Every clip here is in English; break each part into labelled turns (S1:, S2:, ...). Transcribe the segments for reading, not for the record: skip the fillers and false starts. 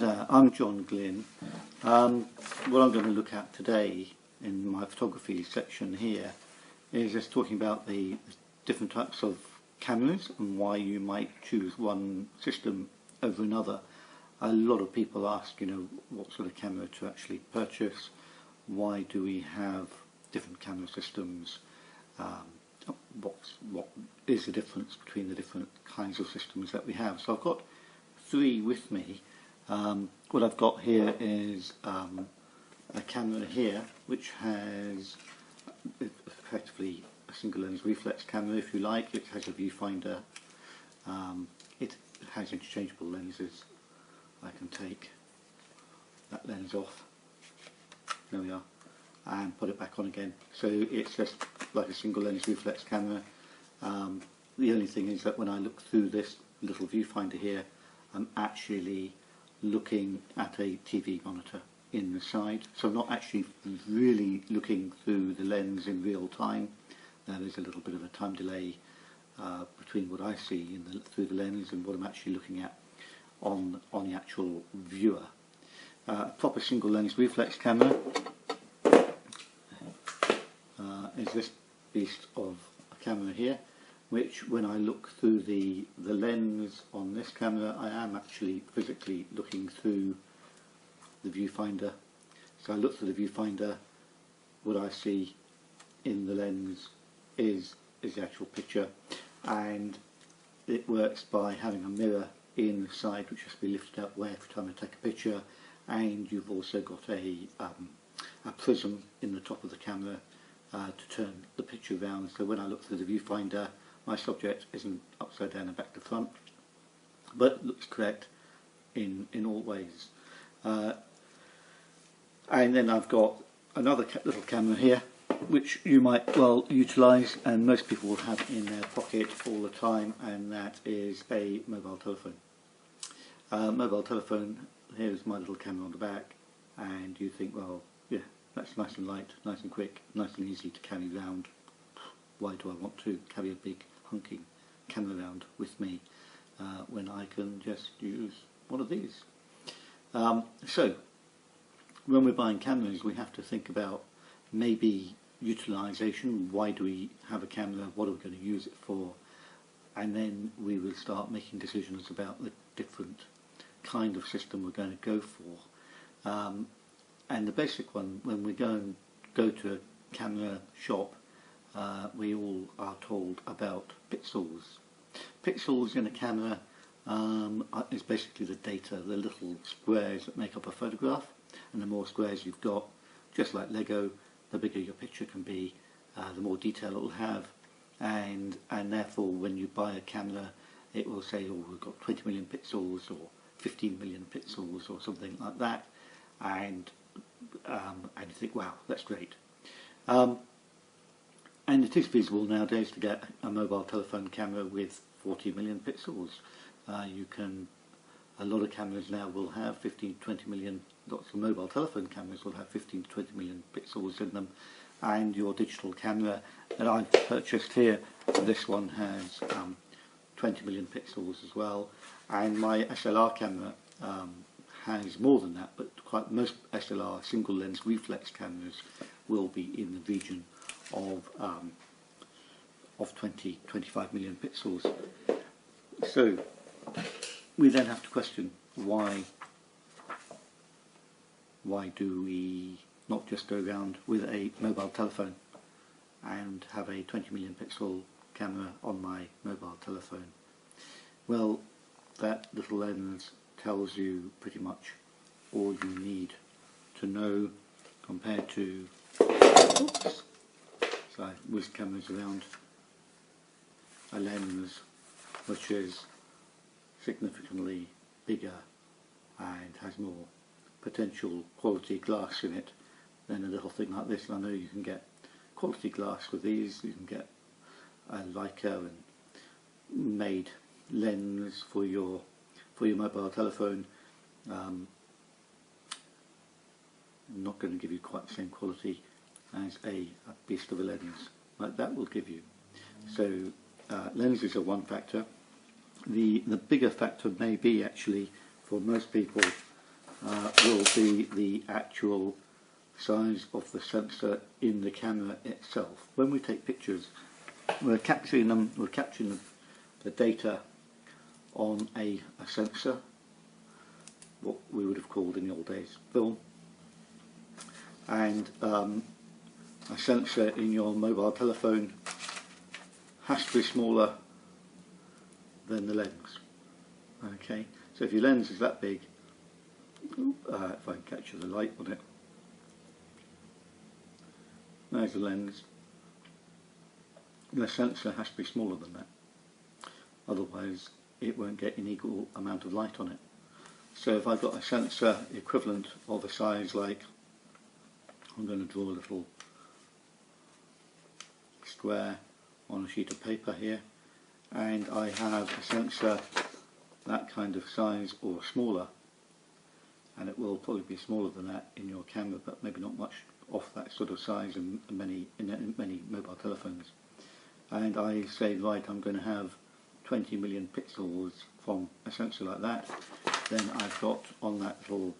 S1: there, I'm John Glynn. What I'm going to look at today in my photography section here is just talking about the different types of cameras and why you might choose one system over another. A lot of people ask, what sort of camera to actually purchase, why do we have different camera systems, what is the difference between the different kinds of systems that we have. So I've got three with me. What I've got here is a camera here which has effectively a single lens reflex camera, if you like. It has a viewfinder. It has interchangeable lenses. I can take that lens off, there we are, and put it back on again. So it's just like a single lens reflex camera. The only thing is that when I look through this little viewfinder here, I'm actually looking at a TV monitor in the side, so I'm not actually really looking through the lens in real time. There's a little bit of a time delay between what I see through the lens and what I'm actually looking at on the actual viewer. A proper single lens reflex camera is this beast of a camera here, which when I look through the lens on this camera, I am actually physically looking through the viewfinder. So I look through the viewfinder, what I see in the lens is the actual picture, and it works by having a mirror in the side which has to be lifted up every time I take a picture, and you've also got a prism in the top of the camera to turn the picture around. So when I look through the viewfinder, my subject isn't upside down and back to front, but looks correct in all ways. And then I've got another little camera here which you might well utilise, and most people will have in their pocket all the time, and that is a mobile telephone. Mobile telephone, here's my little camera on the back, and you think, well, yeah, that's nice and light, nice and quick, nice and easy to carry around. Why do I want to carry a big hunking camera around with me when I can just use one of these? So when we're buying cameras, we have to think about maybe utilisation. Why do we have a camera? What are we going to use it for? And then we will start making decisions about the different kind of system we're going to go for. And the basic one, when we go to a camera shop, we all are told about pixels. Pixels in a camera is basically the data, the little squares that make up a photograph, and the more squares you've got, just like Lego, the bigger your picture can be, the more detail it will have, and therefore when you buy a camera it will say, oh, we've got 20 million pixels or 15 million pixels or something like that, and you think, wow, that's great. And it is feasible nowadays to get a mobile telephone camera with 40 million pixels. A lot of cameras now will have 15 to 20 million, lots of mobile telephone cameras will have 15 to 20 million pixels in them, and your digital camera that I've purchased here, this one has 20 million pixels as well, and my SLR camera has more than that, but most SLR single lens reflex cameras will be in the region of 20-25 million pixels. So we then have to question why do we not just go around with a mobile telephone and have a 20 million pixel camera on my mobile telephone? Well, that little lens tells you pretty much all you need to know compared to, oops, so I whizzed cameras around, a lens which is significantly bigger and has more potential quality glass in it than a little thing like this. And I know you can get quality glass with these. You can get a Leica and made lens for your mobile telephone. Not going to give you quite the same quality as a beast of a lens like that will give you. So lenses are one factor. The bigger factor may be actually for most people will be the actual size of the sensor in the camera itself. When we take pictures, we're capturing the data on a sensor, what we would have called in the old days film, and a sensor in your mobile telephone has to be smaller than the lens. Okay, so if your lens is that big, if I can capture the light on it, there's the lens, the sensor has to be smaller than that, otherwise it won't get an equal amount of light on it. So if I've got a sensor equivalent of a size like, I'm going to draw a little square on a sheet of paper here, and I have a sensor that kind of size or smaller, and it will probably be smaller than that in your camera, but maybe not much off that sort of size in many mobile telephones. And I say, right, I'm going to have 20 million pixels from a sensor like that, then I've got on that little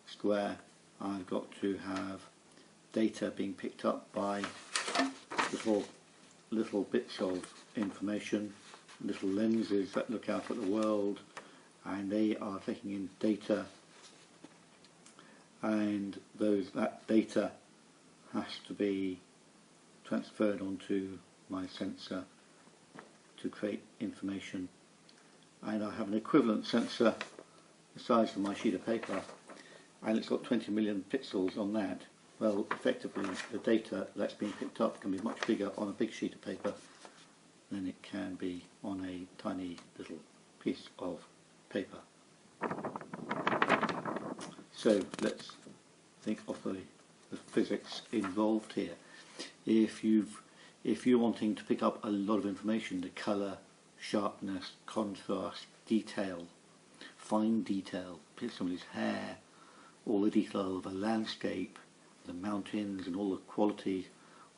S1: square, I've got to have data being picked up by little bits of information, little lenses that look out at the world, and they are taking in data, and that data has to be transferred onto my sensor to create information. And I have an equivalent sensor the size of my sheet of paper, and it's got 20 million pixels on that. Well, effectively the data that's being picked up can be much bigger on a big sheet of paper than it can be on a tiny little piece of paper. So let's think of the physics involved here. If you're wanting to pick up a lot of information, the colour, sharpness, contrast, detail, fine detail, somebody's hair, all the detail of a landscape, the mountains and all the quality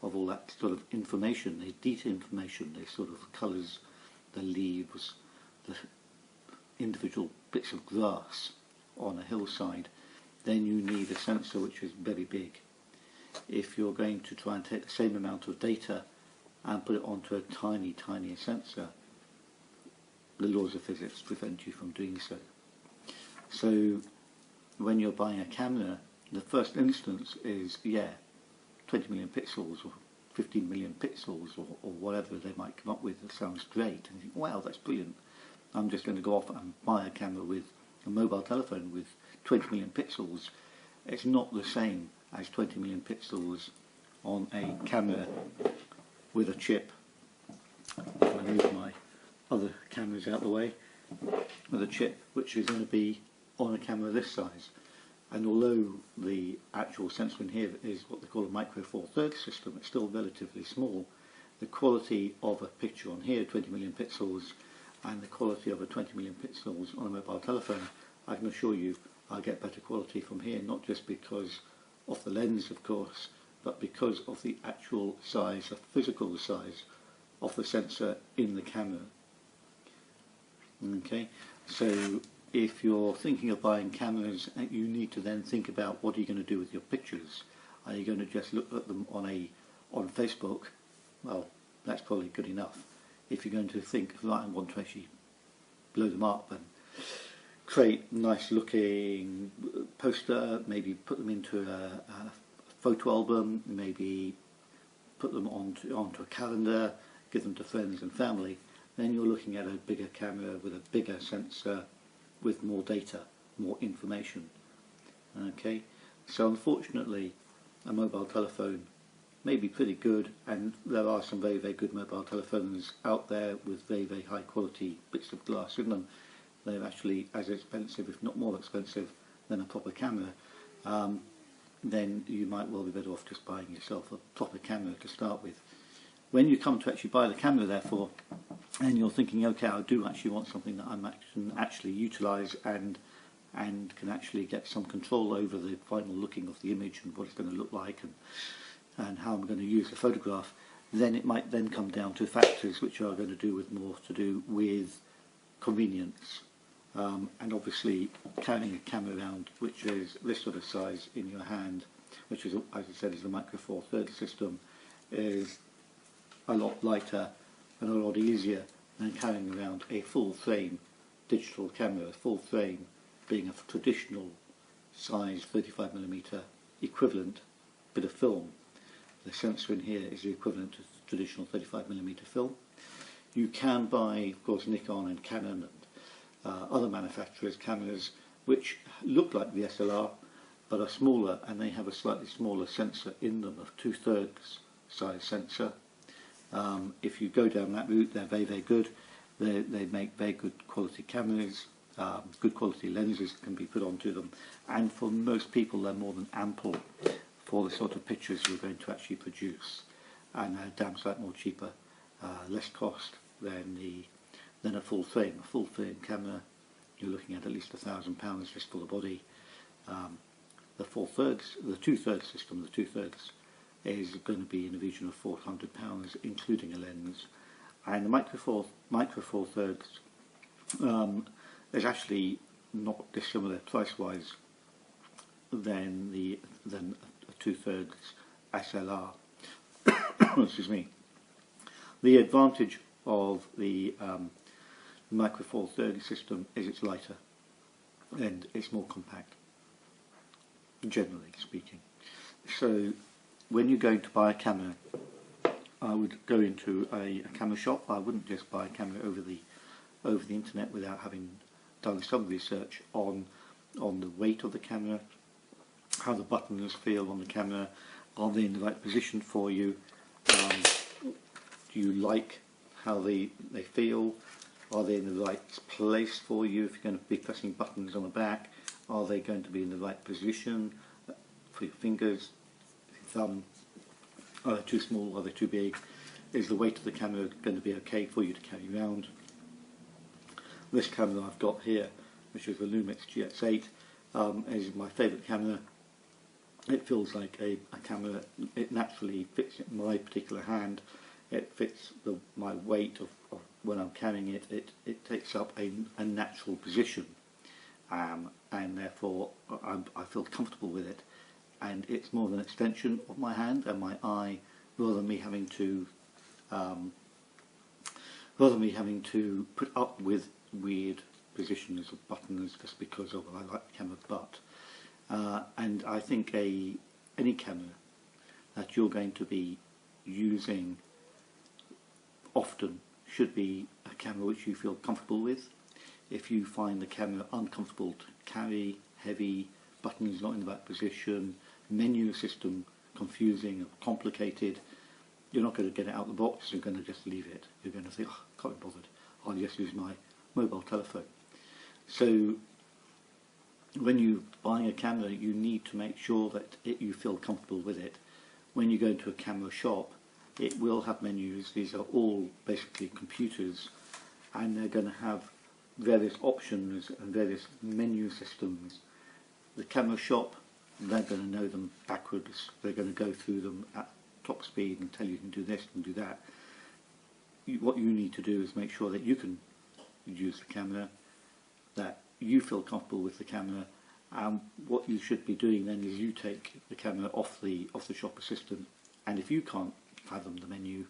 S1: of all that sort of information, the detailed information, the sort of colours, the leaves, the individual bits of grass on a hillside, then you need a sensor which is very big. If you're going to try and take the same amount of data and put it onto a tiny sensor, the laws of physics prevent you from doing so. So when you're buying a camera, the first instance is, 20 million pixels or 15 million pixels or whatever they might come up with. That sounds great, and you think, wow, that's brilliant. I'm just going to go off and buy a camera with a mobile telephone with 20 million pixels. It's not the same as 20 million pixels on a camera with a chip. If I move my other cameras out of the way, with a chip which is going to be on a camera this size. And although the actual sensor in here is what they call a micro four thirds system, it's still relatively small. The quality of a picture on here, 20 million pixels, and the quality of a 20 million pixels on a mobile telephone, I can assure you I'll get better quality from here, not just because of the lens, of course, but because of the actual size, the physical size of the sensor in the camera. Okay, so if you're thinking of buying cameras, you need to then think about what are you going to do with your pictures. Are you going to just look at them on Facebook? Well, that's probably good enough. If you're going to think, right, I want to actually blow them up and create nice looking poster, maybe put them into a photo album, maybe put them onto a calendar, give them to friends and family, then you're looking at a bigger camera with a bigger sensor with more data, more information. Okay, so unfortunately a mobile telephone may be pretty good, and there are some very, very good mobile telephones out there with very, very high quality bits of glass in them. They're actually as expensive, if not more expensive, than a proper camera. Then you might well be better off just buying yourself a proper camera to start with. When you come to actually buy the camera, therefore, and you're thinking, okay, I do actually want something that I can actually utilise and can actually get some control over the final looking of the image and what it's going to look like and how I'm going to use the photograph, then it might then come down to factors which are going to do with more to do with convenience and obviously carrying a camera around which is this sort of size in your hand, which is, as I said, is the Micro Four Thirds system, is a lot lighter and a lot easier than carrying around a full frame digital camera, a full frame being a traditional size 35mm equivalent bit of film. The sensor in here is the equivalent to traditional 35mm film. You can buy, of course, Nikon and Canon and other manufacturers' cameras which look like the SLR but are smaller, and they have a slightly smaller sensor in them, a 2/3 size sensor. If you go down that route, they're very, very good. They make very good quality cameras, good quality lenses can be put onto them, and for most people they're more than ample for the sort of pictures you're going to actually produce, and they're damn sight more cheaper, less cost than a full frame. A full frame camera, you're looking at least £1,000 just for the body. The 2/3 system, the 2/3 is going to be in the region of £400, including a lens. And the Micro Four Thirds is actually not dissimilar price-wise than a 2/3 SLR. Excuse me. The advantage of the Micro Four Thirds system is it's lighter and it's more compact, generally speaking. So when you're going to buy a camera, I would go into a camera shop. I wouldn't just buy a camera over the internet without having done some research on the weight of the camera, how the buttons feel on the camera, are they in the right position for you, do you like how they feel, are they in the right place for you if you're going to be pressing buttons on the back, are they going to be in the right position for your fingers, thumb, are they too small, are they too big, is the weight of the camera going to be okay for you to carry around. This camera I've got here, which is the Lumix GX8, is my favourite camera. It feels like a camera, it naturally fits in my particular hand, it fits my weight of when I'm carrying it, it takes up a natural position, and therefore I feel comfortable with it, and it's more of an extension of my hand and my eye, rather than me having to put up with weird positions of buttons just because of I like the camera butt. And I think any camera that you're going to be using often should be a camera which you feel comfortable with. If you find the camera uncomfortable to carry, heavy, buttons not in the right position, menu system confusing or complicated, you're not going to get it out of the box, you're going to just leave it. You're going to think, oh, I can't be bothered, I'll just use my mobile telephone. So when you're buying a camera, you need to make sure that you feel comfortable with it. When you go into a camera shop, it will have menus. These are all basically computers, and they're going to have various options and various menu systems. The camera shop, they're going to know them backwards. They're going to go through them at top speed and tell you can do this and do that. What you need to do is make sure that you can use the camera, that you feel comfortable with the camera, and what you should be doing then is you take the camera off the shop assistant, and if you can't fathom the menu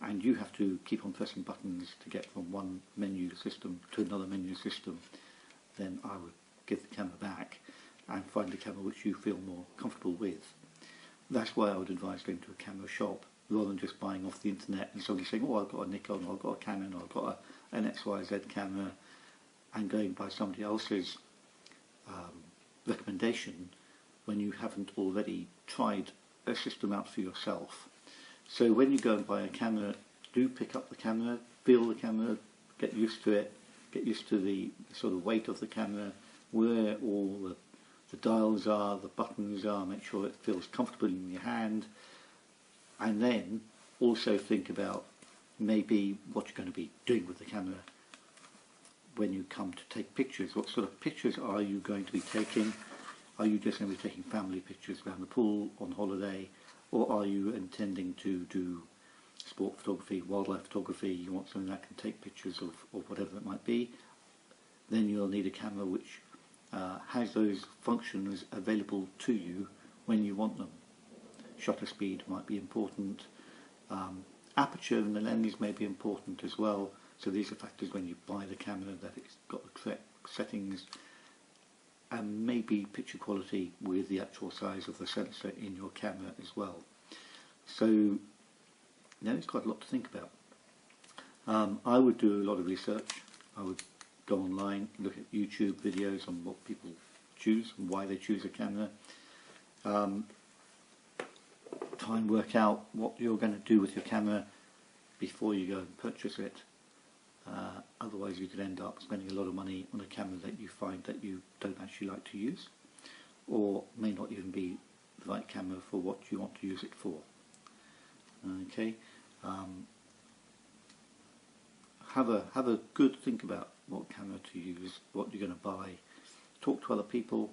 S1: and you have to keep on pressing buttons to get from one menu system to another menu system, then I would give the camera back and find a camera which you feel more comfortable with. That's why I would advise going to a camera shop rather than just buying off the internet and somebody saying, oh, I've got a Nikon, or I've got a Canon, or I've got an XYZ camera, and going by somebody else's recommendation when you haven't already tried a system out for yourself. So when you go and buy a camera, do pick up the camera, feel the camera, get used to it, get used to the sort of weight of the camera, where all the dials are, the buttons are, make sure it feels comfortable in your hand, and then also think about maybe what you're going to be doing with the camera when you come to take pictures. What sort of pictures are you going to be taking? Are you just going to be taking family pictures around the pool, on holiday, or are you intending to do sport photography, wildlife photography? You want something that can take pictures of whatever it might be. then you'll need a camera which has those functions available to you when you want them. Shutter speed might be important, aperture and the lens may be important as well, so these are factors when you buy the camera, that it's got the correct settings, and maybe picture quality with the actual size of the sensor in your camera as well. So there's quite a lot to think about. I would do a lot of research. I would go online, look at YouTube videos on what people choose and why they choose a camera. Try and work out what you're going to do with your camera before you go and purchase it. Otherwise you could end up spending a lot of money on a camera that you find that you don't actually like to use, or may not even be the right camera for what you want to use it for. Okay, have a good think about what camera to use, what you're going to buy. Talk to other people.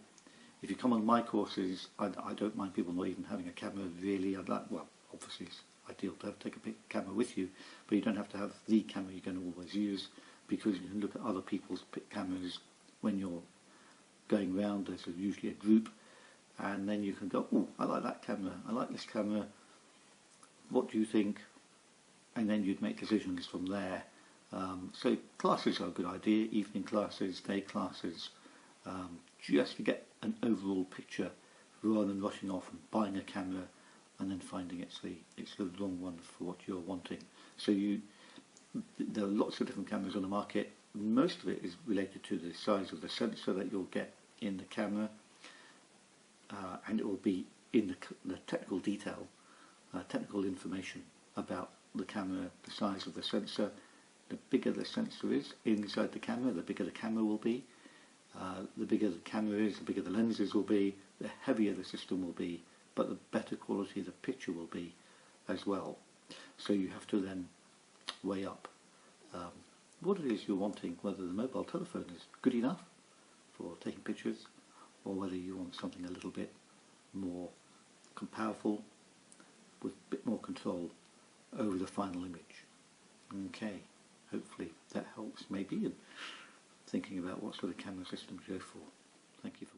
S1: If you come on my courses, I don't mind people not even having a camera really. Well, obviously it's ideal to take a camera with you, but you don't have to have the camera you're going to always use, because you can look at other people's cameras when you're going around. There's usually a group, and then you can go, oh, I like that camera, I like this camera, what do you think? And then you'd make decisions from there. So classes are a good idea, evening classes, day classes, just to get an overall picture rather than rushing off and buying a camera and then finding it's the wrong one for what you're wanting. So there are lots of different cameras on the market. Most of it is related to the size of the sensor that you'll get in the camera, and it will be in the technical detail, technical information about the camera, the size of the sensor. The bigger the sensor is inside the camera, the bigger the camera will be. The bigger the camera is, the bigger the lenses will be, the heavier the system will be, but the better quality the picture will be as well. So you have to then weigh up what it is you're wanting, whether the mobile telephone is good enough for taking pictures, or whether you want something a little bit more powerful with a bit more control over the final image. Okay, hopefully that helps maybe in thinking about what sort of camera system to go for. Thank you for